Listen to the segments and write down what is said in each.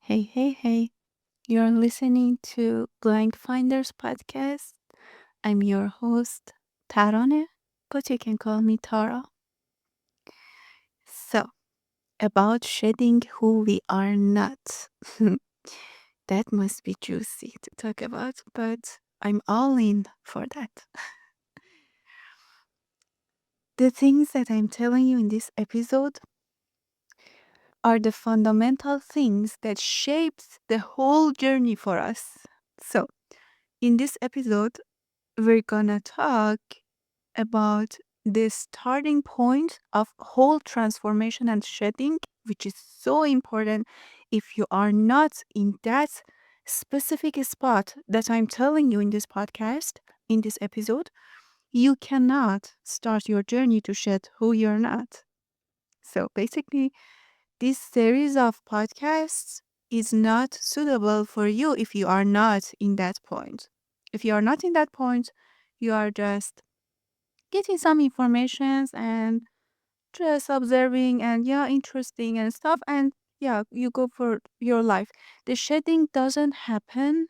Hey, hey, hey. You're listening to Blank Finders podcast. I'm your host, Taraneh, but you can call me Tara. So, about shedding who we are not. That must be juicy to talk about, but I'm all in for that. The things that I'm telling you in this episode are the fundamental things that shapes the whole journey for us. So, in this episode, we're gonna talk about the starting point of whole transformation and shedding, which is so important. If you are not in that specific spot that I'm telling you in this podcast, in this episode, you cannot start your journey to shed who you're not. So basically, this series of podcasts is not suitable for you if you are not in that point. If you are not in that point, you are just getting some informations and just observing and interesting and stuff, and you go for your life. The shedding doesn't happen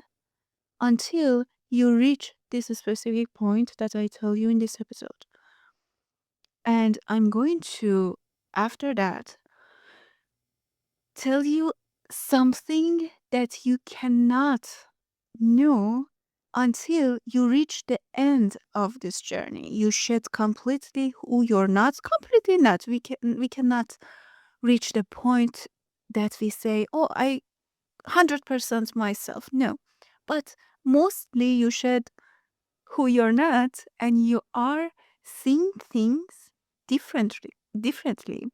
until you reach this specific point that I tell you in this episode. And I'm going to, after that, tell you something that you cannot know until you reach the end of this journey. You shed completely who you're not. Completely not. We cannot reach the point that we say, "Oh, I 100% myself." No, but mostly you shed who you're not, and you are seeing things differently. Differently,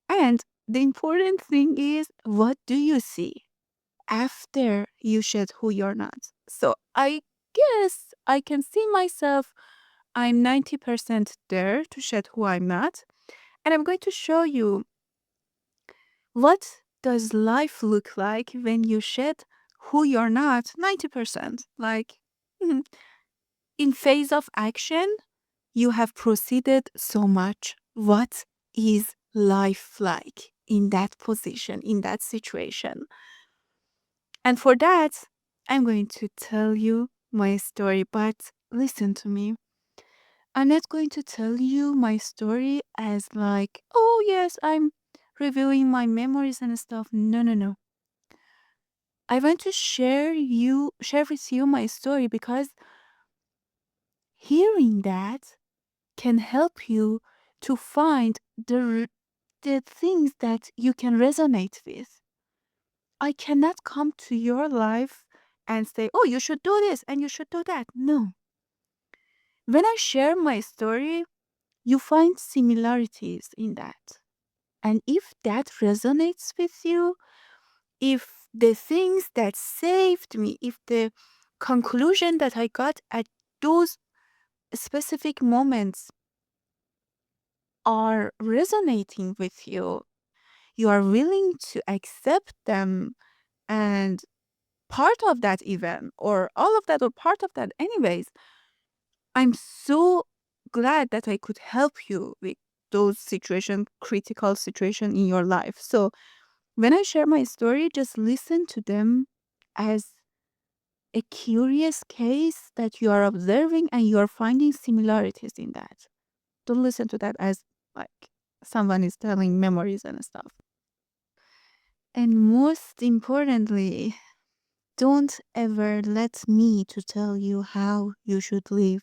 and the important thing is, what do you see after you shed who you're not? So I guess I can see myself. I'm 90% there to shed who I'm not. And I'm going to show you what does life look like when you shed who you're not 90%. Like mhm, in phase of action, you have proceeded so much. What is life like in that position, in that situation? And for that, I'm going to tell you my story, but listen to me. I'm not going to tell you my story as like, oh yes, I'm reviewing my memories and stuff. No, no, no. I want to share with you my story because hearing that can help you to find the things that you can resonate with. I cannot come to your life and say, oh, you should do this and you should do that. No. When I share my story, you find similarities in that. And if that resonates with you, if the things that saved me, if the conclusion that I got at those specific moments are resonating with you, you are willing to accept them and part of that even, or all of that, or part of that, anyways, I'm so glad that I could help you with those critical situation in your life. So when I share my story, just listen to them as a curious case that you are observing and you are finding similarities in that. Don't listen to that as like someone is telling memories and stuff. And most importantly, don't ever let me to tell you how you should live,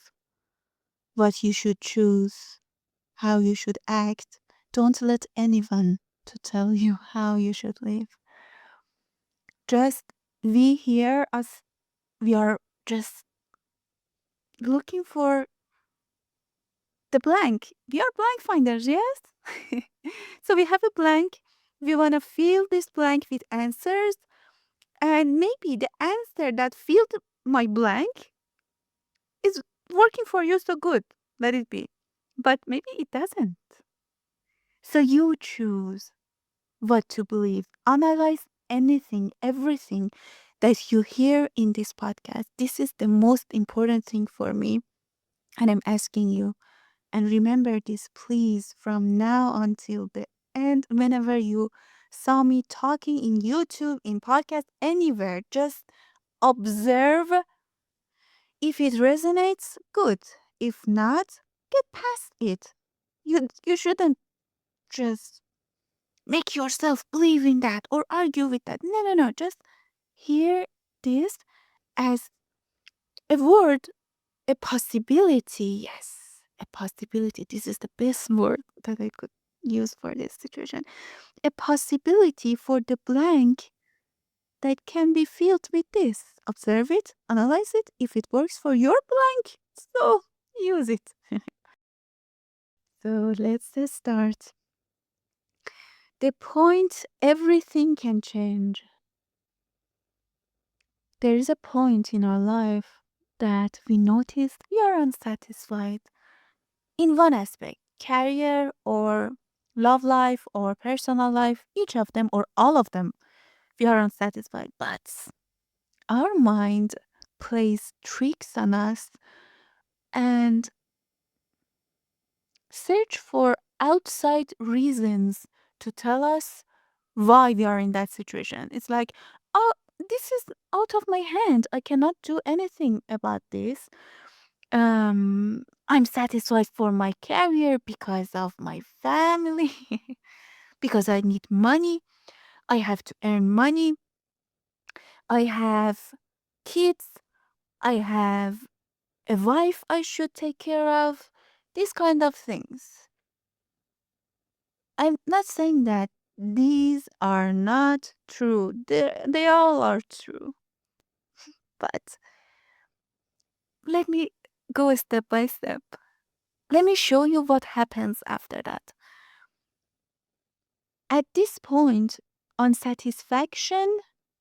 what you should choose, how you should act. Don't let anyone to tell you how you should live. Just we here as we are just looking for the blank. We are blank finders, yes? So we have a blank. We want to fill this blank with answers. And maybe the answer that filled my blank is working for you so good. Let it be. But maybe it doesn't. So you choose what to believe. Analyze anything, everything that you hear in this podcast. This is the most important thing for me. And I'm asking you, and remember this, please, from now until the end, whenever you saw me talking in YouTube, in podcast, anywhere, just observe. If it resonates, good. If not, get past it. You shouldn't just make yourself believe in that or argue with that. No, no, no. Just hear this as a word, a possibility. Yes, a possibility. This is the best word that I could use for this situation. A possibility for the blank that can be filled with this. Observe it, analyze it. If it works for your blank, so use it. So let's start. The point everything can change. There is a point in our life that we notice we are unsatisfied in one aspect, career or love life or personal life, each of them or all of them, we are unsatisfied. But our mind plays tricks on us and search for outside reasons to tell us why we are in that situation. It's like, oh, this is out of my hand. I cannot do anything about this. I'm satisfied for my career because of my family, because I need money. I have to earn money. I have kids. I have a wife I should take care of. These kind of things. I'm not saying that these are not true. They all are true. But let me go step by step. Let me show you what happens after that. At this point, unsatisfaction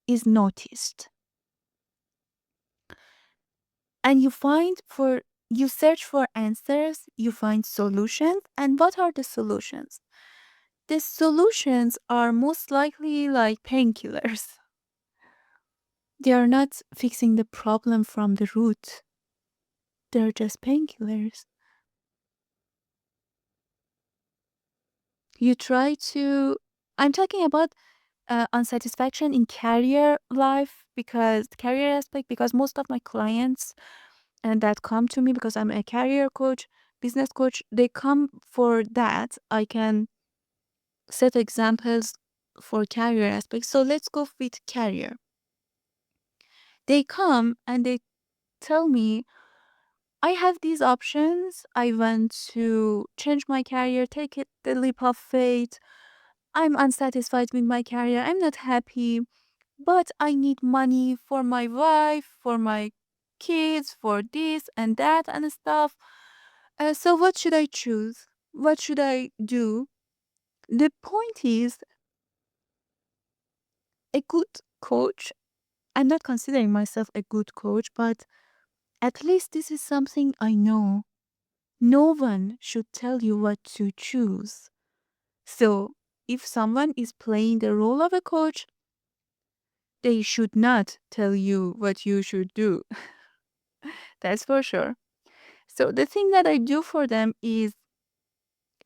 is noticed. And you search for answers, you find solutions. And what are the solutions? The solutions are most likely like painkillers. They are not fixing the problem from the root. They're just painkillers. You try to, I'm talking about unsatisfaction in career life, because career aspect, because most of my clients and that come to me because I'm a career coach, business coach, they come for that. I can set examples for career aspects. So let's go with career. They come and they tell me, I have these options. I want to change my career, take it the leap of faith. I'm unsatisfied with my career. I'm not happy, but I need money for my wife, for my kids, for this and that and stuff. So what should I choose? What should I do? The point is, a good coach, I'm not considering myself a good coach, but at least this is something I know. No one should tell you what to choose. So, if someone is playing the role of a coach, they should not tell you what you should do. That's for sure. So, the thing that I do for them is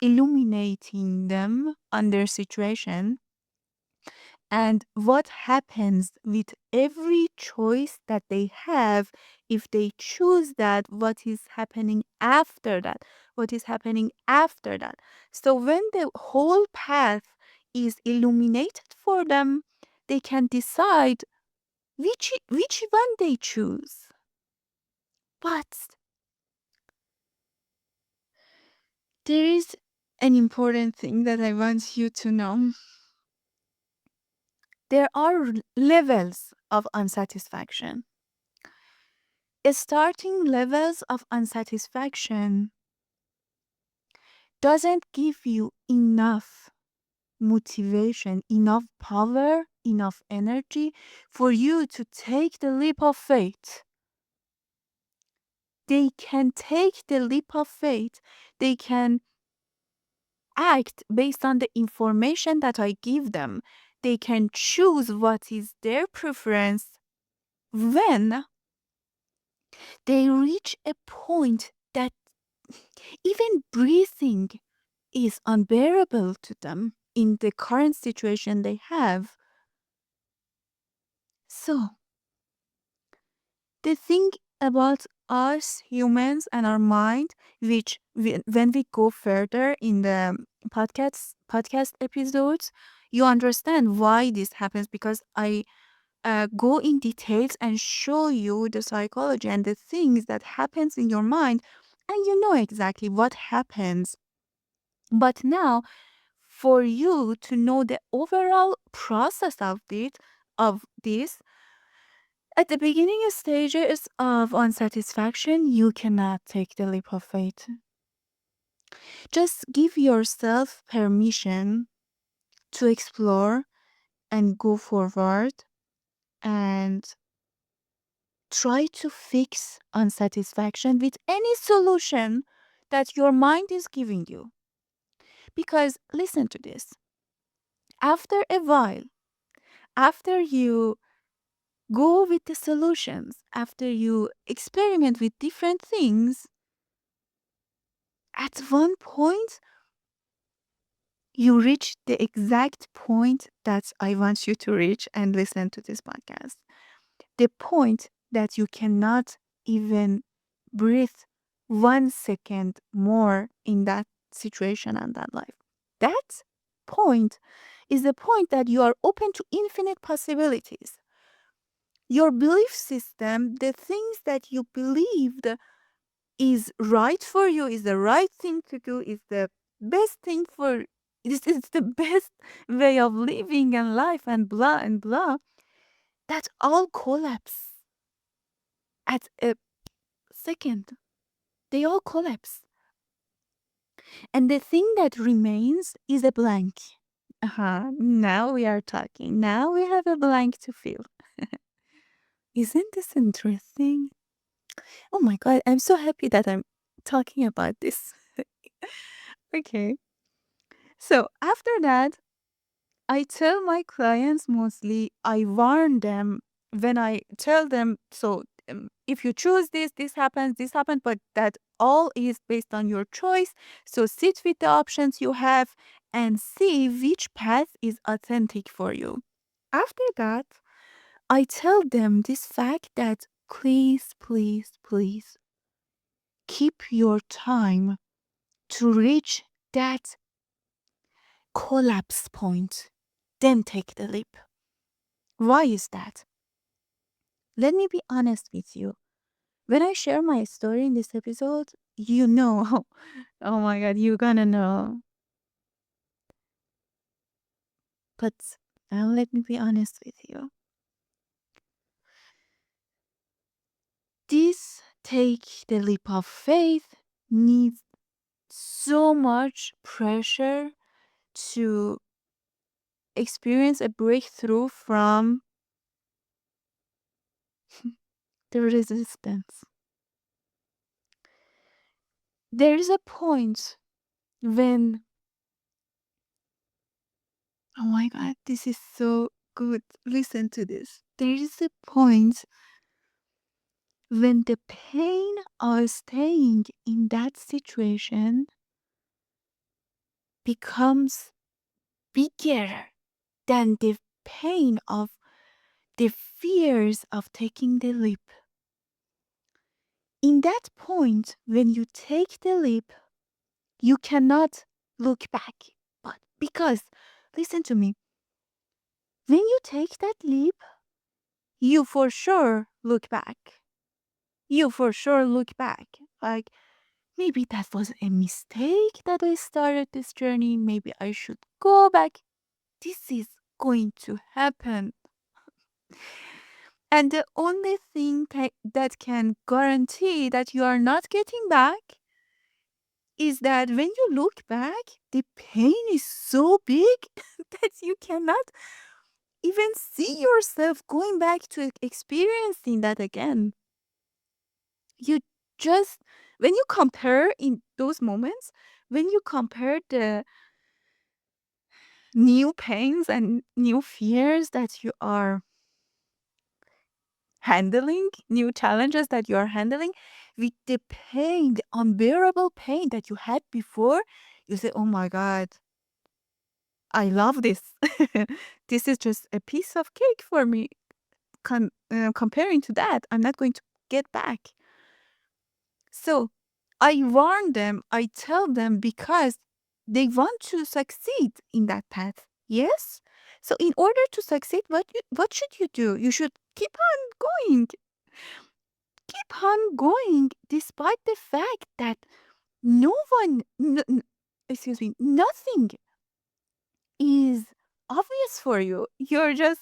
illuminating them on their situation and what happens with every choice that they have. If they choose that, what is happening after that, what is happening after that. So when the whole path is illuminated for them, they can decide which one they choose. But there is an important thing that I want you to know. There are levels of unsatisfaction. Starting levels of unsatisfaction doesn't give you enough motivation, enough power, enough energy for you to take the leap of faith. They can take the leap of faith. They can act based on the information that I give them. They can choose what is their preference when they reach a point that even breathing is unbearable to them. in the current situation they have. So, the thing about us humans and our mind, which when we go further in the podcast episodes, you understand why this happens, because I go in details and show you the psychology and the things that happens in your mind, and you know exactly what happens. But now, for you to know the overall process of this, at the beginning stages of unsatisfaction, you cannot take the leap of faith. Just give yourself permission to explore and go forward and try to fix unsatisfaction with any solution that your mind is giving you. Because listen to this, after a while, after you go with the solutions, after you experiment with different things, at one point you reach the exact point that I want you to reach and listen to this podcast. The point that you cannot even breathe 1 second more in that situation and that life. That point is the point that you are open to infinite possibilities. Your belief system, the things that you believed is right for you, is the right thing to do, is the best thing for this is the best way of living and life and blah, that all collapse at a second. They all collapse. And the thing that remains is a blank. Now we are talking. Now we have a blank to fill. Isn't this interesting? Oh my God, I'm so happy that I'm talking about this. Okay. So after that, I tell my clients, mostly, I warn them when I tell them, so if you choose this, this happens, but that all is based on your choice. So sit with the options you have and see which path is authentic for you. After that, I tell them this fact that please, please, please keep your time to reach that collapse point, then take the leap. Why is that? Let me be honest with you. When I share my story in this episode, you know, oh my God, you're gonna know. But now let me be honest with you. This take the leap of faith needs so much pressure to experience a breakthrough from the resistance. There is a point when, oh my God, this is so good. Listen to this. There is a point when the pain of staying in that situation becomes bigger than the pain of the fears of taking the leap. In that point, when you take the leap, you cannot look back. But because, listen to me, when you take that leap, you for sure look back. You for sure look back. Like, maybe that was a mistake that I started this journey. Maybe I should go back. This is going to happen. And the only thing that can guarantee that you are not getting back is that when you look back, the pain is so big that you cannot even see yourself going back to experiencing that again. You just, when you compare in those moments, when you compare the new pains and new fears that you are handling, new challenges that you are handling, with the pain, the unbearable pain that you had before, you say, oh my God, I love this. This is just a piece of cake for me. Comparing to that, I'm not going to get back. So I warn them, I tell them because they want to succeed in that path. Yes? So in order to succeed, what should you do? You should keep on going. Keep on going despite the fact that no one, excuse me, nothing is obvious for you. You're just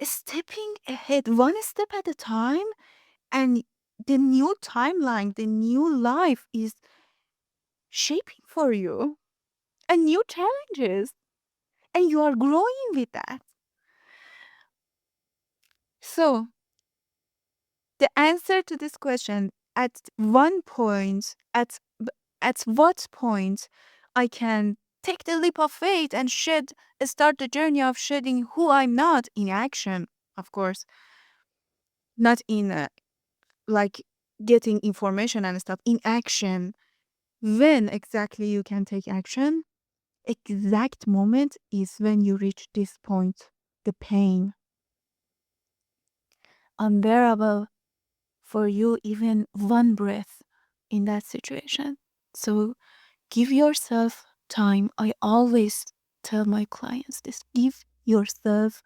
stepping ahead one step at a time, and the new timeline, the new life is shaping for you and new challenges, and you are growing with that. So, the answer to this question, at one point, at what point I can take the leap of faith and start the journey of shedding who I'm not in action, of course, not in like getting information and stuff, in action. When exactly you can take action? Exact moment is when you reach this point, the pain, unbearable for you, even one breath in that situation. So give yourself time. I always tell my clients this: give yourself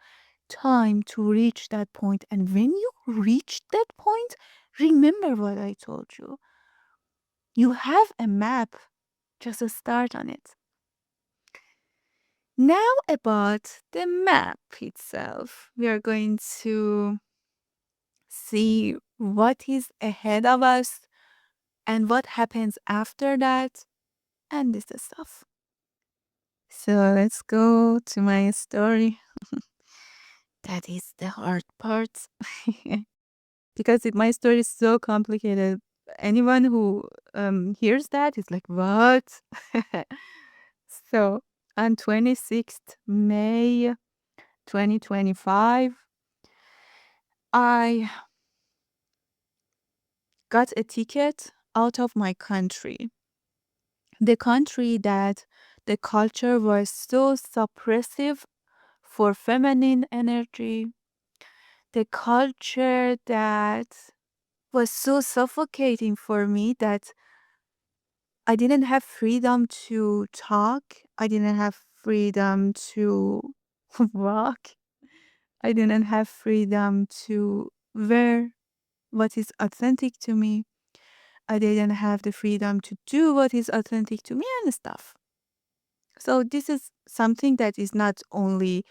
time to reach that point. And when you reach that point, remember what I told you. You have a map, just start on it. Now, about the map itself, we are going to see what is ahead of us and what happens after that, and this stuff. So let's go to my story. That is the hard part. Because my story is so complicated. Anyone who hears that is like, what? So on 26th May 2025, I got a ticket out of my country. The country that the culture was so suppressive for feminine energy, the culture that was so suffocating for me that I didn't have freedom to talk, I didn't have freedom to walk, I didn't have freedom to wear what is authentic to me. I didn't have the freedom to do what is authentic to me and stuff. So this is something that is not only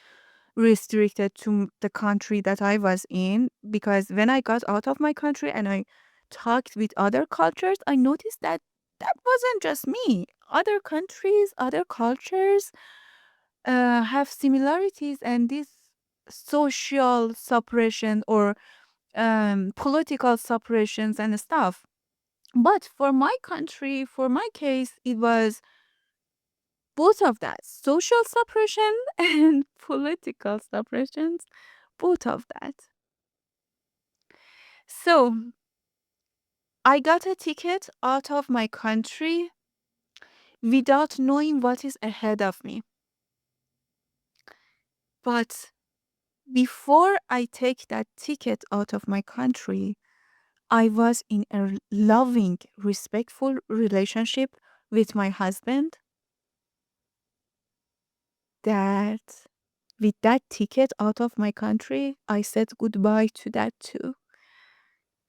restricted to the country that I was in, because when I got out of my country and I talked with other cultures, I noticed that that wasn't just me. Other countries, other cultures have similarities, and this social suppression or political separations and stuff. But for my country, for my case, it was both of that, social suppression and political suppressions, both of that. So I got a ticket out of my country without knowing what is ahead of me. But before I take that ticket out of my country, I was in a loving, respectful relationship with my husband that with that ticket out of my country, I said goodbye to that too.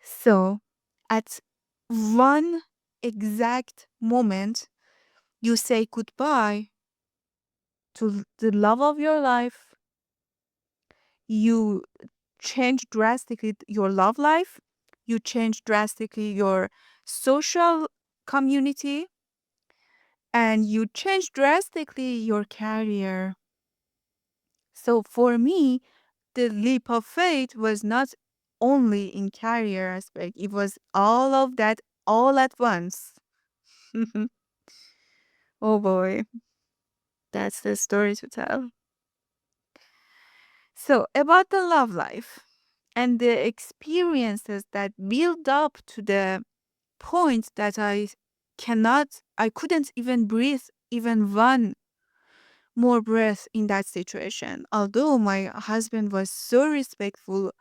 So, at one exact moment, you say goodbye to the love of your life, you change drastically your love life, you change drastically your social community, and you change drastically your career. So, for me, the leap of faith was not only in career aspect, it was all of that all at once. Oh boy, that's the story to tell. So, about the love life and the experiences that build up to the point that I couldn't even breathe even one more breath in that situation. Although my husband was so respectful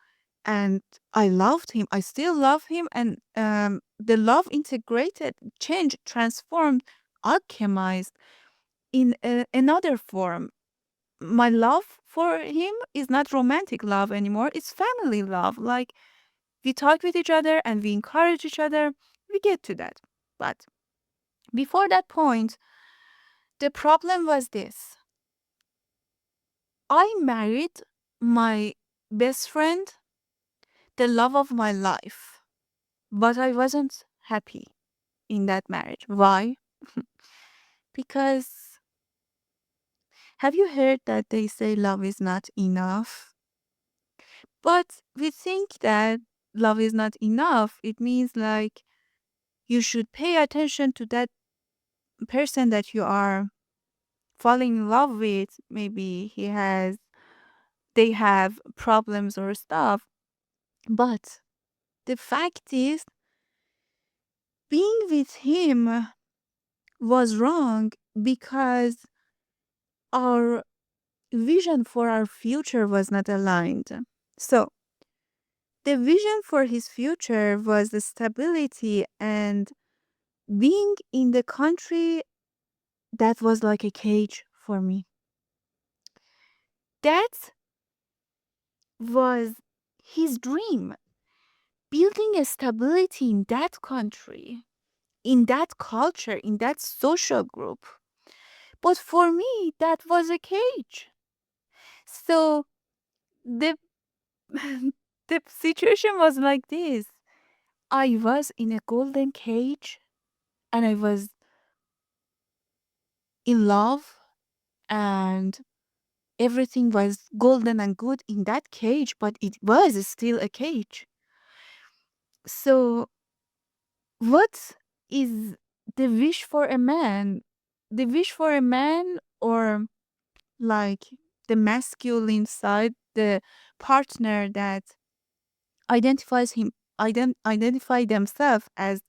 and I loved him, I still love him, and the love integrated, changed, transformed, alchemized in another form. My love for him is not romantic love anymore, it's family love. Like, we talk with each other and we encourage each other. We get to that. But before that point, the problem was this: I married my best friend, the love of my life, but I wasn't happy in that marriage. Why? Because have you heard that they say love is not enough? But we think that love is not enough. It means like you should pay attention to that person that you are falling in love with. Maybe they have problems or stuff. But the fact is, being with him was wrong because our vision for our future was not aligned. So, the vision for his future was the stability and being in the country that was like a cage for me. That was his dream, building a stability in that country, in that culture, in that social group. But for me, that was a cage. So the the situation was like this. I was in a golden cage and I was in love and everything was golden and good in that cage, but it was still a cage. So, what is the wish for a man? The wish for a man, or like the masculine side, the partner that identifies him, identify themselves as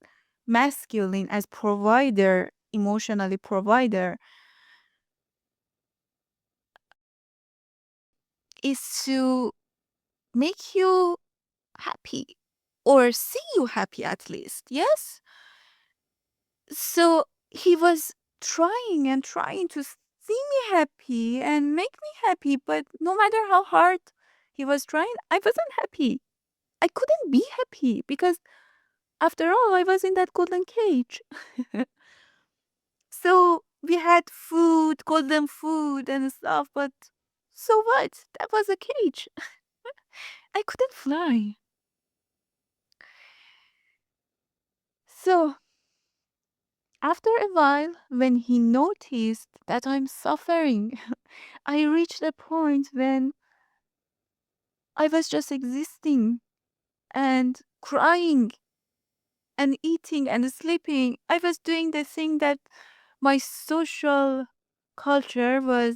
masculine, as provider, emotionally provider, is to make you happy or see you happy at least. Yes. So he was trying and trying to see me happy and make me happy, but no matter how hard he was trying, I wasn't happy. I couldn't be happy because after all, I was in that golden cage. So we had food, golden food and stuff, but so what? That was a cage. I couldn't fly. So after a while, when he noticed that I'm suffering, I reached a point when I was just existing and crying and eating and sleeping. I was doing the thing that my social culture was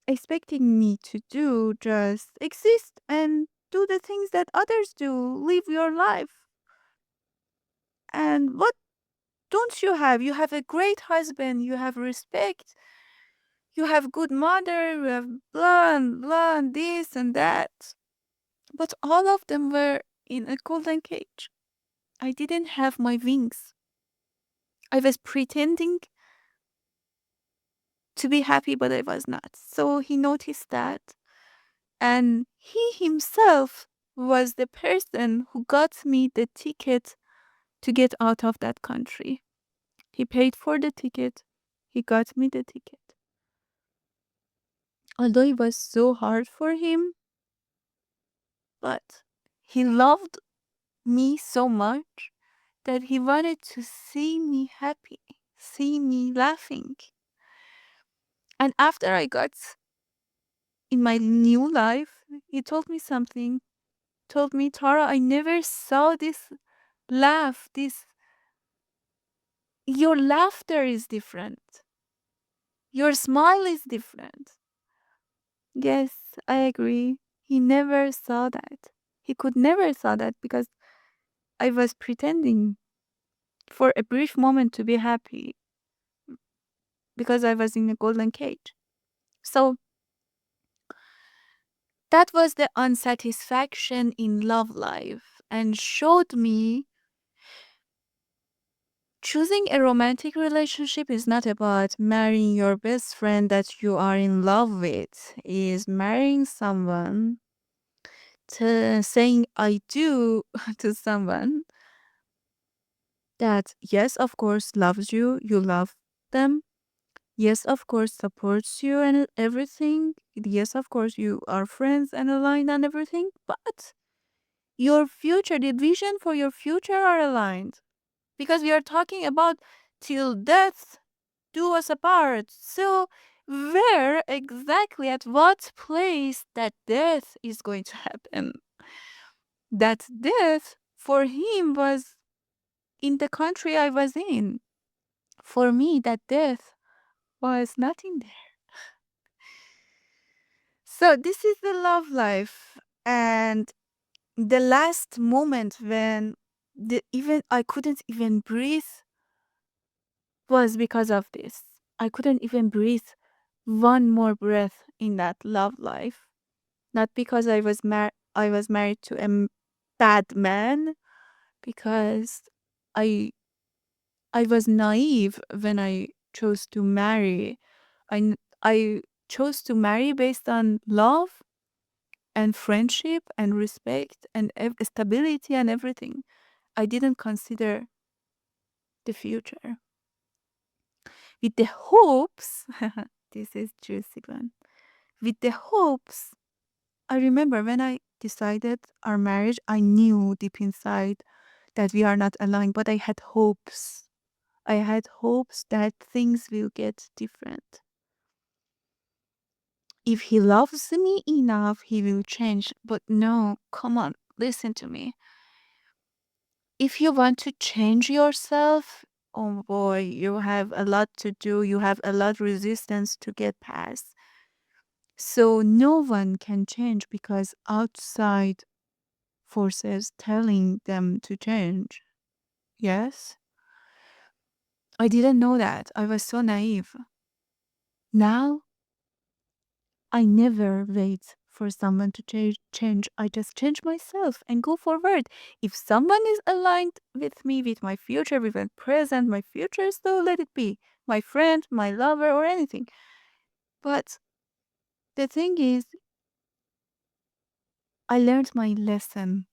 expecting me to do, just exist and do the things that others do, live your life. And what don't you have? You have a great husband, you have respect, you have good mother, you have blah and blah and this and that. But all of them were in a golden cage. I didn't have my wings. I was pretending to be happy, but I was not. So he noticed that. And he himself was the person who got me the ticket to get out of that country. He paid for the ticket. He got me the ticket. Although it was so hard for him, but he loved me so much that he wanted to see me happy, see me laughing. And after I got in my new life, he told me something. Told me, Tara, I never saw this laugh. This Your laughter is different. Your smile is different. Yes, I agree. He never saw that. He could never saw that because I was pretending for a brief moment to be happy because I was in a golden cage. So that was the unsatisfaction in love life and showed me choosing a romantic relationship is not about marrying your best friend that you are in love with, is marrying someone to saying I do to someone that, yes, of course, loves you, you love them. Yes, of course, supports you and everything. Yes, of course, you are friends and aligned and everything. But your future, the vision for your future are aligned. Because we are talking about till death do us apart. So, where exactly, at what place that death is going to happen? That death for him was in the country I was in. For me, that death was nothing there. So, this is the love life. And the last moment when even I couldn't even breathe was because of this. I couldn't even breathe one more breath in that love life. Not because I was married to a bad man, because I I was naive when I chose to marry. I chose to marry based on love and friendship and respect and stability and everything. I didn't consider the future with the hopes. This is juicy one. With the hopes, I remember when I decided our marriage, I knew deep inside that we are not aligned, but I had hopes. I had hopes that things will get different. If he loves me enough, he will change. But no, come on, listen to me. If you want to change yourself, oh boy, you have a lot to do. You have a lot resistance to get past. So no one can change because outside forces telling them to change. Yes? I didn't know that. I was so naive. Now I never wait for someone to change. I just change myself and go forward. If someone is aligned with me, with my future, with my present, my future, so let it be. My friend, my lover, or anything. But the thing is, I learned my lesson.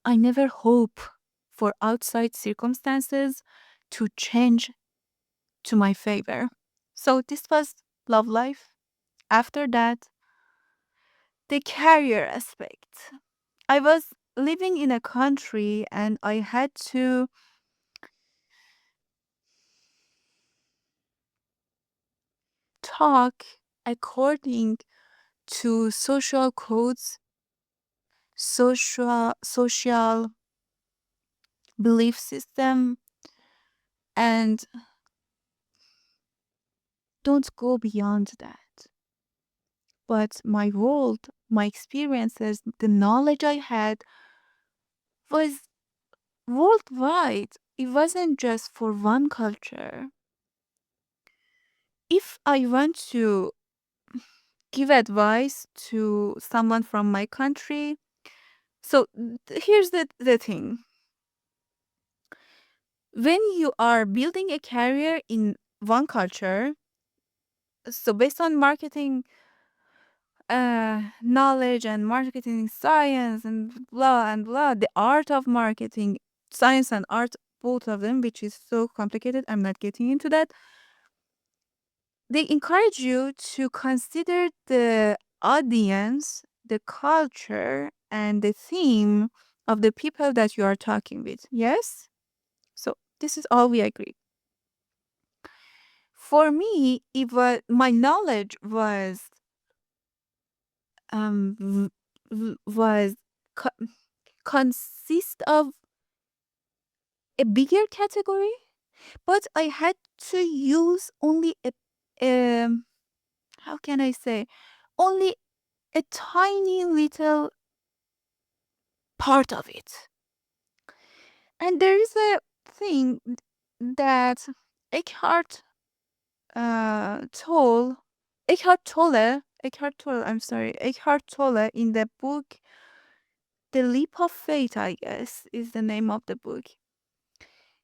I never hope for outside circumstances to change to my favor. So this was love life. After that, the career aspect. I was living in a country and I had to talk according to social codes, social belief system, and don't go beyond that. But my world, my experiences, the knowledge I had was worldwide. It wasn't just for one culture. If I want to give advice to someone from my country, so here's the thing. When you are building a career in one culture, so based on marketing knowledge and marketing science and blah, the art of marketing, science and art, both of them, which is so complicated, I'm not getting into that. They encourage you to consider the audience, the culture, and the theme of the people that you are talking with. Yes? So this is all we agree. For me, it was my knowledge was was co- consist of a bigger category, but I had to use only a how can I say, only a tiny little part of it. And there is a thing that Eckhart Tolle Eckhart Tolle in the book The Leap of Faith, I guess, is the name of the book.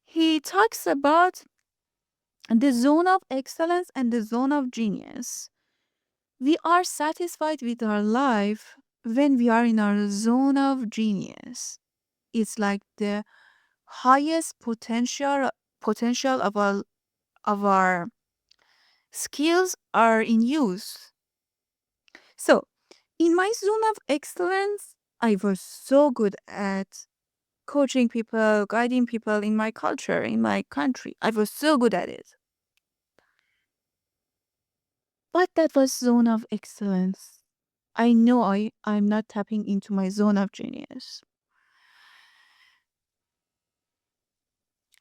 He talks about the zone of excellence and the zone of genius. We are satisfied with our life when we are in our zone of genius. It's like the highest potential of our skills are in use. So, in my zone of excellence, I was so good at coaching people, guiding people in my culture, in my country. I was so good at it. But that was zone of excellence. I know I'm not tapping into my zone of genius.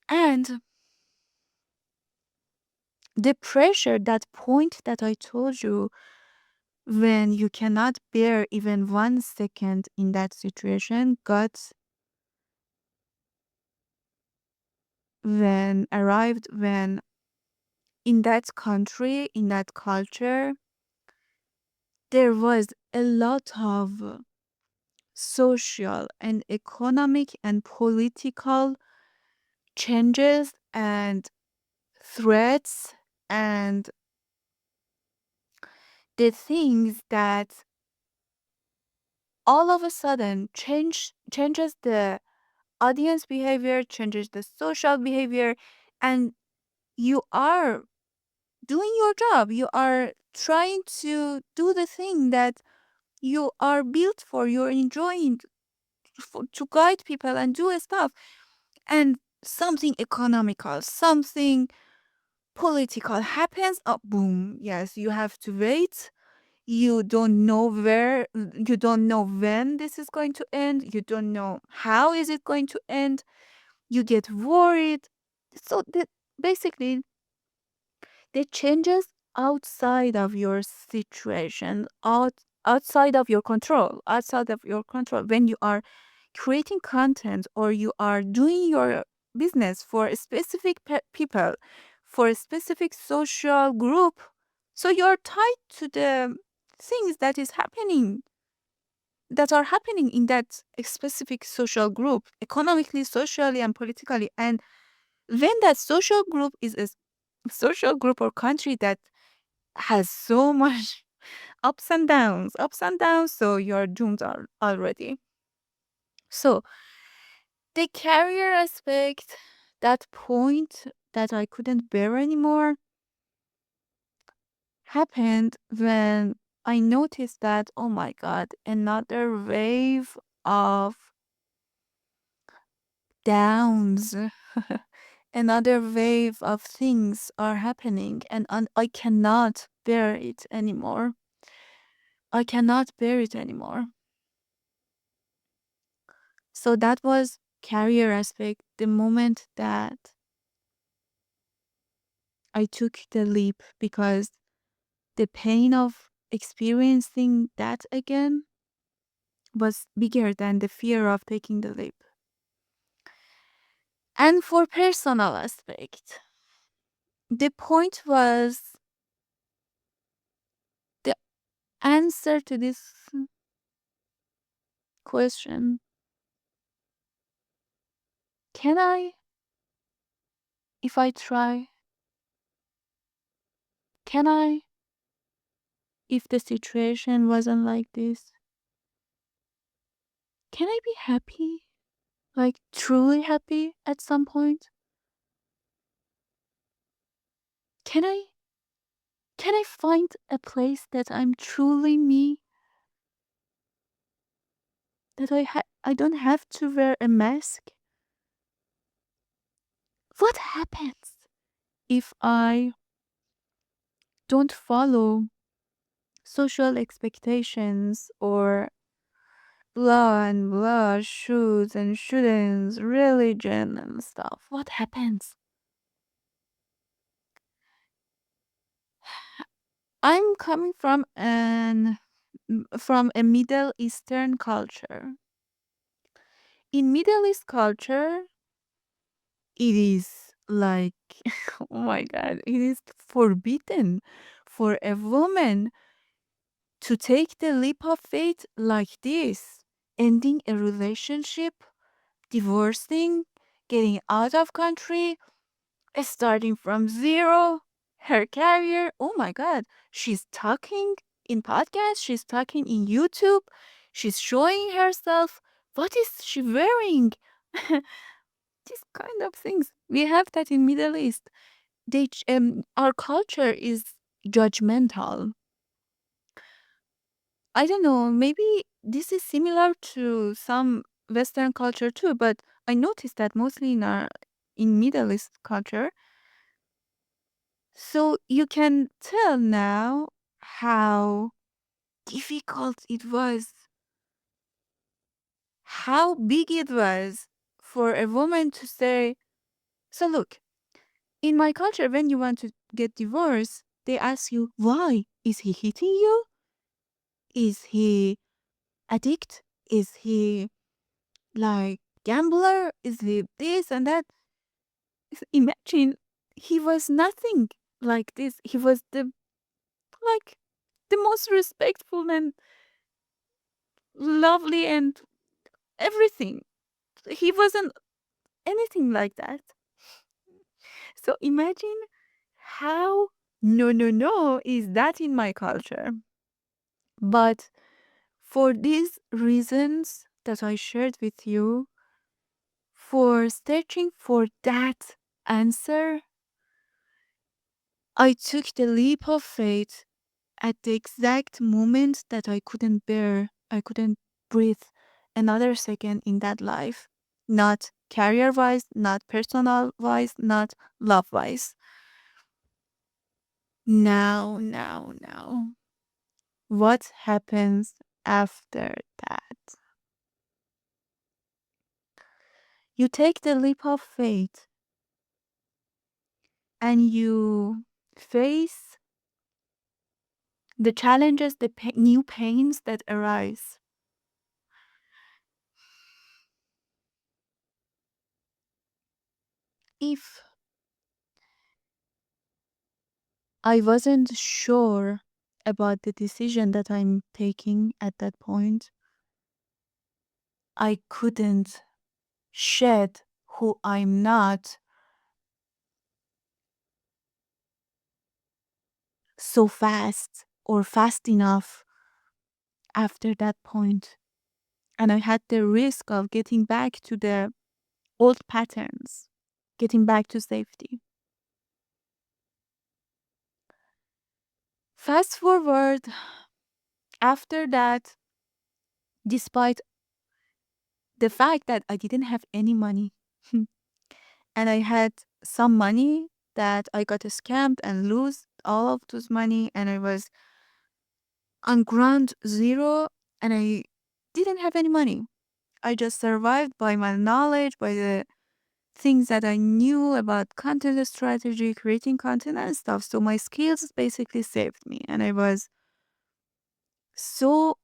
And the pressure, that point that I told you, when you cannot bear even 1 second in that situation, got when arrived when in that country, in that culture, there was a lot of social and economic and political changes and threats and the things that all of a sudden changes the audience behavior, changes the social behavior, and you are doing your job. You are trying to do the thing that you are built for. You're enjoying to guide people and do stuff. And something economical, something political happens. Oh, boom. Yes, you have to wait. You don't know you don't know when this is going to end. You don't know how is it going to end. You get worried. So that basically the changes outside of your situation, outside of your control, when you are creating content or you are doing your business for a specific people, for a specific social group. So you're tied to the things that are happening in that specific social group, economically, socially, and politically. And when that social group is a social group or country that has so much ups and downs, so you're doomed already. So the career aspect, that point that I couldn't bear anymore, happened when I noticed that, oh my God, another wave of downs, another wave of things are happening, and I cannot bear it anymore. I cannot bear it anymore. So that was career aspect, the moment that I took the leap, because the pain of experiencing that again was bigger than the fear of taking the leap. And for personal aspect, the point was the answer to this question: can I, if I try, can I, if the situation wasn't like this, can I be happy? Like truly happy at some point? Can I can I find a place that I'm truly me? That I don't have to wear a mask? What happens if I don't follow social expectations or blah and blah, shoulds and shouldn'ts, religion and stuff? What happens? I'm coming from a Middle Eastern culture. In Middle East culture, it is like, oh my God, it is forbidden for a woman to take the leap of faith like this, ending a relationship, divorcing, getting out of country, starting from zero, her career. Oh my God, she's talking in podcasts, she's talking in YouTube, she's showing herself. What is she wearing? These kind of things. We have that in Middle East. Our culture is judgmental. I don't know, maybe this is similar to some Western culture too, but I noticed that mostly in Middle East culture. So you can tell now how difficult it was, how big it was for a woman to say, so look, in my culture, when you want to get divorced, they ask you, why? Is he hitting you? Is he addict? Is he like gambler? Is he this and that? Imagine he was nothing like this. He was like the most respectful and lovely and everything. He wasn't anything like that. So imagine how no is that in my culture. But for these reasons that I shared with you, for searching for that answer, I took the leap of faith at the exact moment that I couldn't breathe another second in that life. Not career wise, not personal wise, not love wise. Now. What happens after that? You take the leap of faith and you face the challenges, new pains that arise. If I wasn't sure about the decision that I'm taking at that point, I couldn't shed who I'm not so fast or fast enough after that point. And I had the risk of getting back to the old patterns, getting back to safety. Fast forward, after that, despite the fact that I didn't have any money and I had some money that I got scammed and lose all of those money, and I was on ground zero and I didn't have any money. I just survived by my knowledge, by the things that I knew about content strategy, creating content and stuff. So my skills basically saved me, and I was so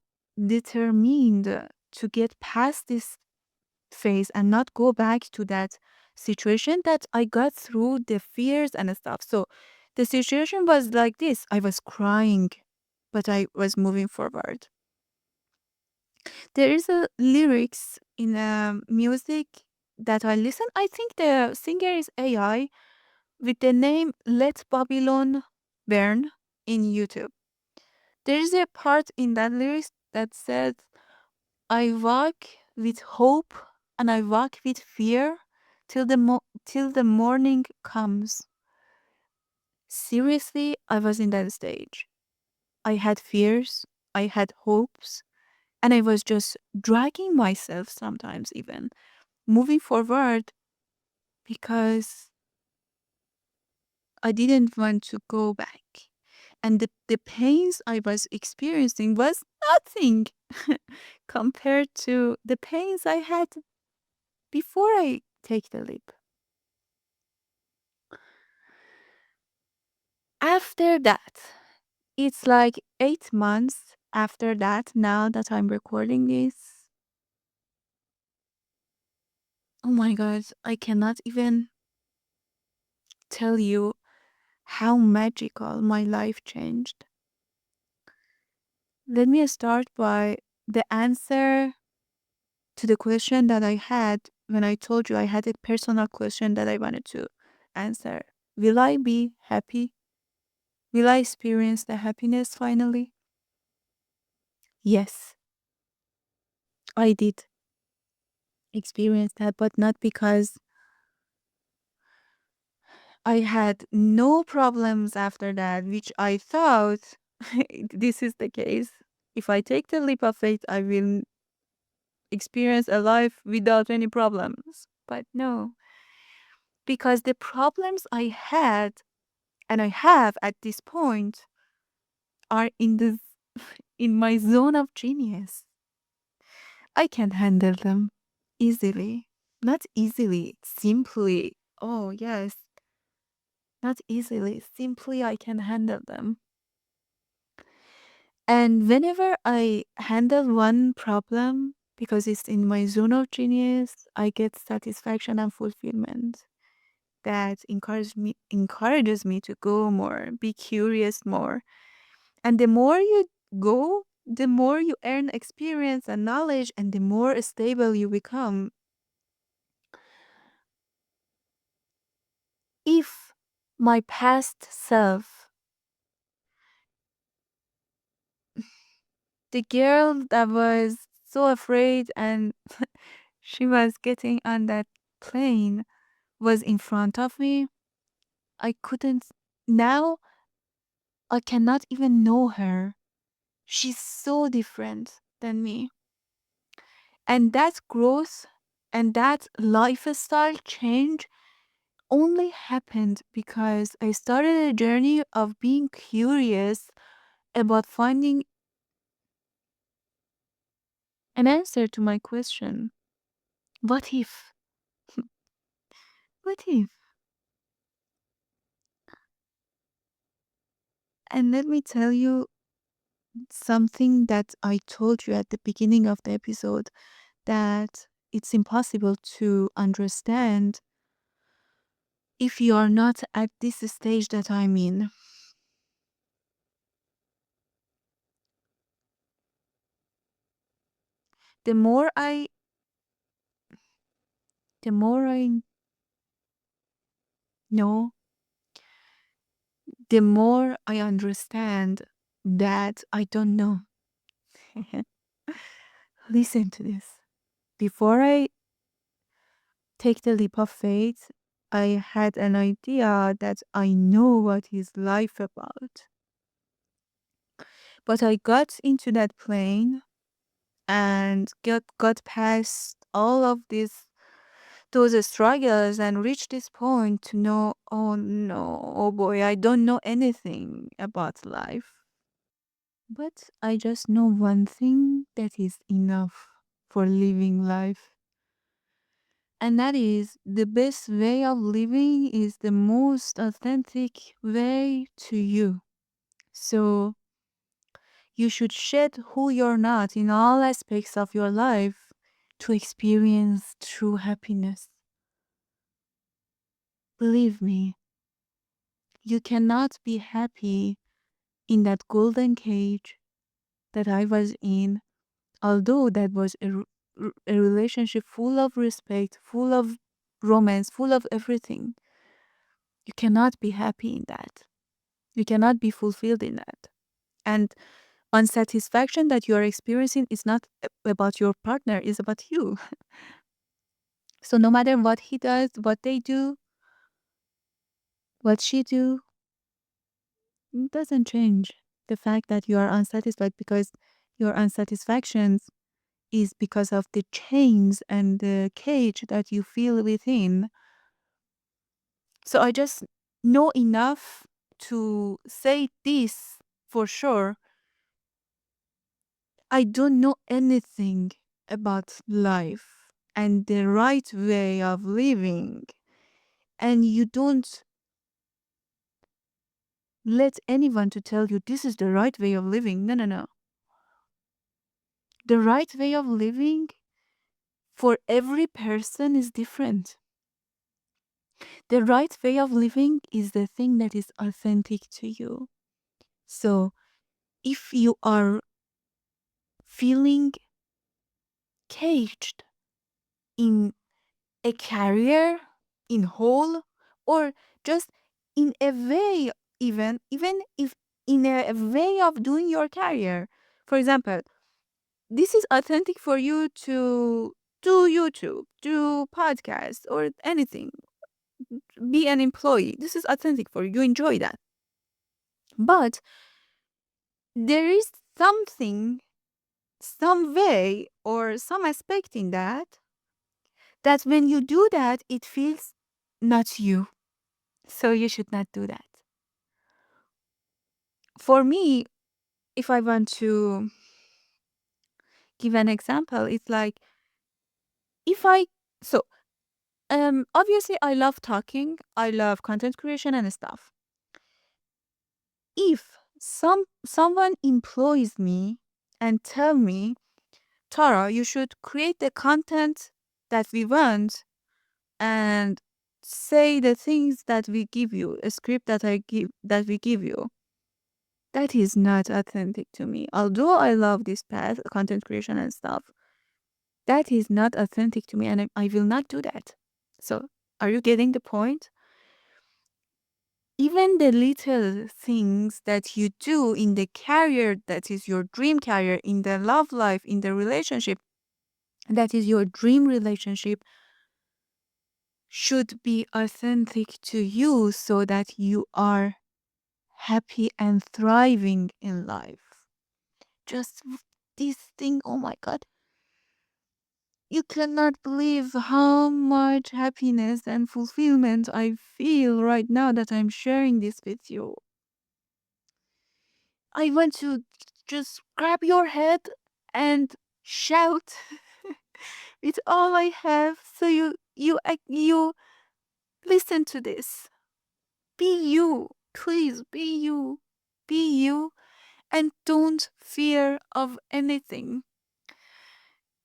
determined to get past this phase and not go back to that situation that I got through the fears and stuff. So the situation was like this. I was crying, but I was moving forward. There is a lyrics in music that I listen. I think the singer is AI with the name Let Babylon Burn in YouTube. There is a part in that lyrics that said, I walk with hope and I walk with fear till the morning comes. Seriously, I was in that stage. I had fears, I had hopes, and I was just dragging myself sometimes even moving forward because I didn't want to go back. And the pains I was experiencing was nothing compared to the pains I had before I take the leap. After that, it's like 8 months after that, now that I'm recording this. Oh my God, I cannot even tell you how magical my life changed. Let me start by the answer to the question that I had when I told you I had a personal question that I wanted to answer. Will I be happy? Will I experience the happiness finally? Yes, I did experience that, but not because I had no problems after that, which I thought this is the case. If I take the leap of faith, I will experience a life without any problems. But no, because the problems I had and I have at this point are in my zone of genius. I can handle them easily. Not easily, simply. Oh, yes, not easily. Simply, I can handle them. And whenever I handle one problem, because it's in my zone of genius, I get satisfaction and fulfillment that encourages me to go more, be curious more. And the more you go, the more you earn experience and knowledge, and the more stable you become. If my past self, the girl that was so afraid and she was getting on that plane, was in front of me, I couldn't. Now I cannot even know her. She's so different than me. And that growth and that lifestyle change only happened because I started a journey of being curious about finding an answer to my question. What if? What if? And let me tell you something that I told you at the beginning of the episode, that it's impossible to understand if you are not at this stage that I'm in. The more I the more I know, the more I understand that I don't know. Listen to this. Before I take the leap of faith, I had an idea that I know what is life about. But I got into that plane and got past all of those struggles and reached this point to know, oh no, oh boy, I don't know anything about life. But I just know one thing that is enough for living life. And that is the best way of living is the most authentic way to you. So you should shed who you're not in all aspects of your life to experience true happiness. Believe me, you cannot be happy in that golden cage that I was in, although that was a relationship full of respect, full of romance, full of everything. You cannot be happy in that. You cannot be fulfilled in that. And unsatisfaction that you are experiencing is not about your partner, it's about you. So no matter what he does, what they do, what she do, it doesn't change the fact that you are unsatisfied, because your unsatisfaction is because of the chains and the cage that you feel within. So I just know enough to say this for sure. I don't know anything about life and the right way of living. And you don't let anyone to tell you this is the right way of living. No, no, no. The right way of living for every person is different. The right way of living is the thing that is authentic to you. So if you are feeling caged in a career, in whole, or just in a way, even if in a way of doing your career, for example, this is authentic for you to do YouTube, do podcasts, or anything, be an employee. This is authentic for you. You enjoy that. But there is something, some way, or some aspect in that when you do that, it feels not you. So you should not do that. For me, if I want to give an example, it's like if I, so obviously I love talking, I love content creation and stuff. If someone employs me and tell me, Tara, you should create the content that we want and say the things that we give you, a script that we give you, that is not authentic to me. Although I love this path, content creation and stuff, that is not authentic to me, and I will not do that. So, are you getting the point? Even the little things that you do in the career that is your dream career, in the love life, in the relationship that is your dream relationship, should be authentic to you so that you are happy and thriving in life. Just this thing, oh my God. You cannot believe how much happiness and fulfillment I feel right now that I'm sharing this with you. I want to just grab your head and shout with all I have so you listen to this. Be you. Please be you. Be you and don't fear of anything.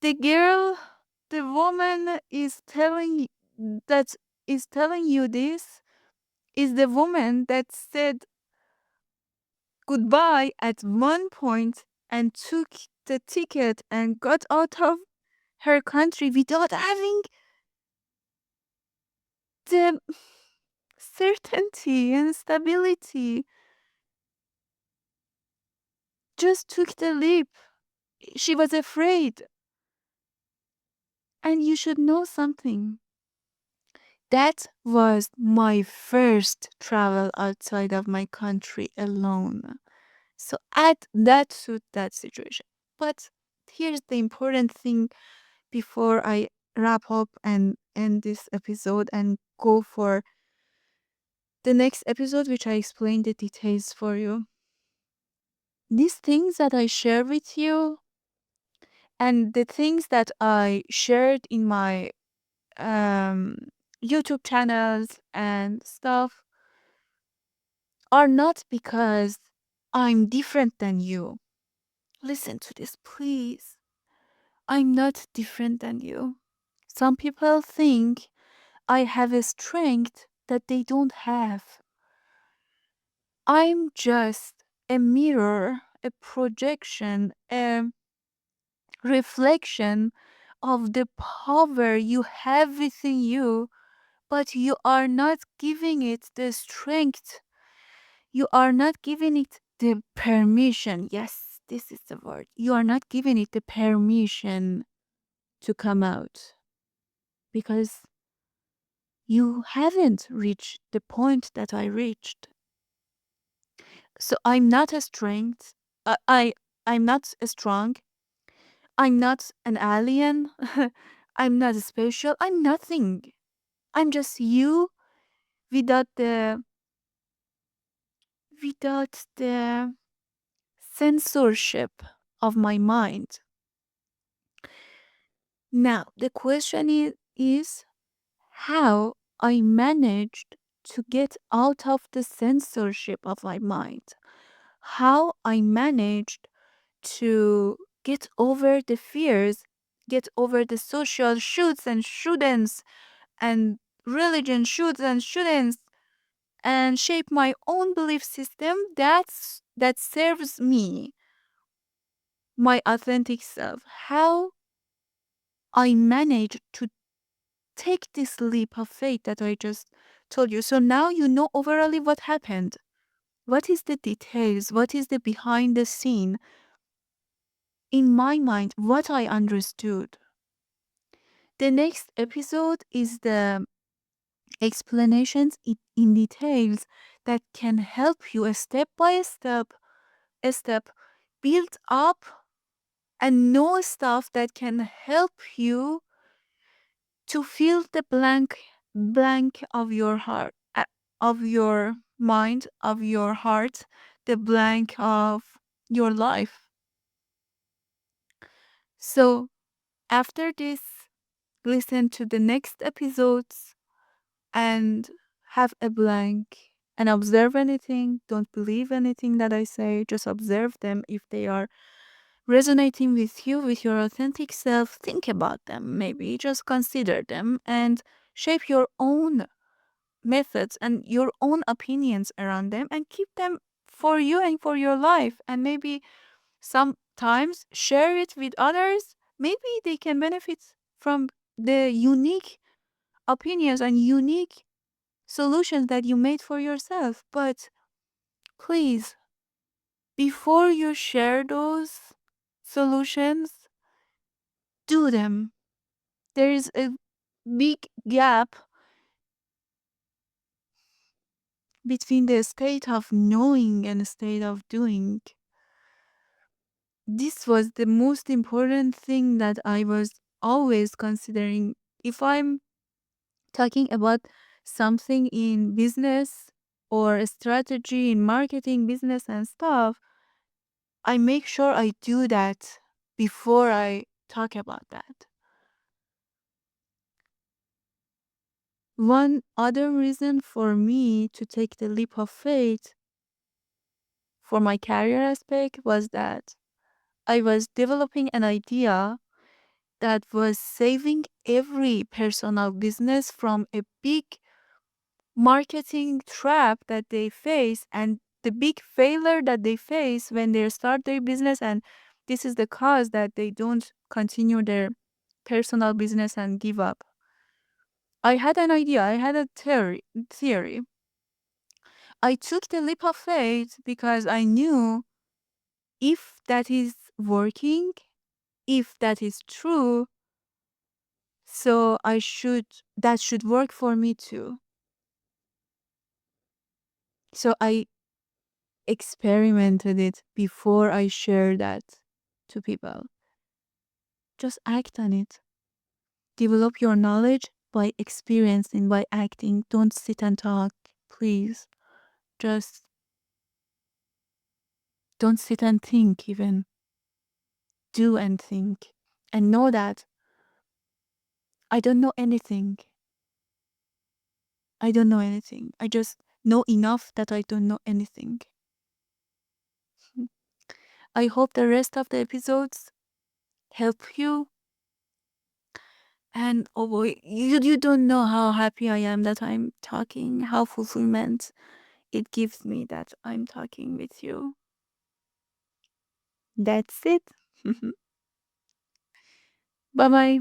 The girl, the woman that is telling you this is the woman that said goodbye at one point and took the ticket and got out of her country without having the certainty and stability. Just took the leap. She was afraid. And you should know something. That was my first travel outside of my country alone. So add that to that situation. But here's the important thing before I wrap up and end this episode and go for the next episode, which I explain the details for you. These things that I share with you and the things that I shared in my um, YouTube channels and stuff are not because I'm different than you. Listen to this, please. I'm not different than you. Some people think I have a strength that they don't have. I'm just a mirror, a projection, a reflection of the power you have within you, but you are not giving it the strength. You are not giving it the permission. Yes, this is the word. You are not giving it the permission to come out because you haven't reached the point that I reached. So I'm not a strength. I'm not a strong. I'm not an alien. I'm not special. I'm nothing. I'm just you without the censorship of my mind. Now, the question is how I managed to get out of the censorship of my mind. How I managed to get over the fears, get over the social shoulds and shouldn'ts, and religion, shoulds and shouldn'ts, and shape my own belief system that serves me, my authentic self. How I manage to take this leap of faith that I just told you. So now you know overall what happened. What is the details? What is the behind the scene? In my mind, what I understood. The next episode is the explanations in details that can help you step by step build up and know stuff that can help you to fill the blank of your heart, of your mind, of your heart, the blank of your life. So after this, listen to the next episodes and have a blank and observe anything. Don't believe anything that I say, just observe them. If they are resonating with you, with your authentic self, think about them. Maybe just consider them and shape your own methods and your own opinions around them and keep them for you and for your life. And maybe sometimes share it with others. Maybe they can benefit from the unique opinions and unique solutions that you made for yourself. But please, before you share those solutions, do them. There is a big gap between the state of knowing and the state of doing. This was the most important thing that I was always considering. If I'm talking about something in business or a strategy in marketing, business, and stuff, I make sure I do that before I talk about that. One other reason for me to take the leap of faith for my career aspect was that I was developing an idea that was saving every personal business from a big marketing trap that they face and the big failure that they face when they start their business, and this is the cause that they don't continue their personal business and give up. I had an idea, I had a theory. I took the leap of faith because I knew if that is working, if that is true, so that should work for me too. So I experimented it before I share that to people. Just act on it. Develop your knowledge by experiencing, by acting. Don't sit and talk, please. Just don't sit and think, even. Do and think. And know that I don't know anything. I don't know anything. I just know enough that I don't know anything. I hope the rest of the episodes help you. And oh boy, you don't know how happy I am that I'm talking, how fulfillment it gives me that I'm talking with you. That's it. Bye bye.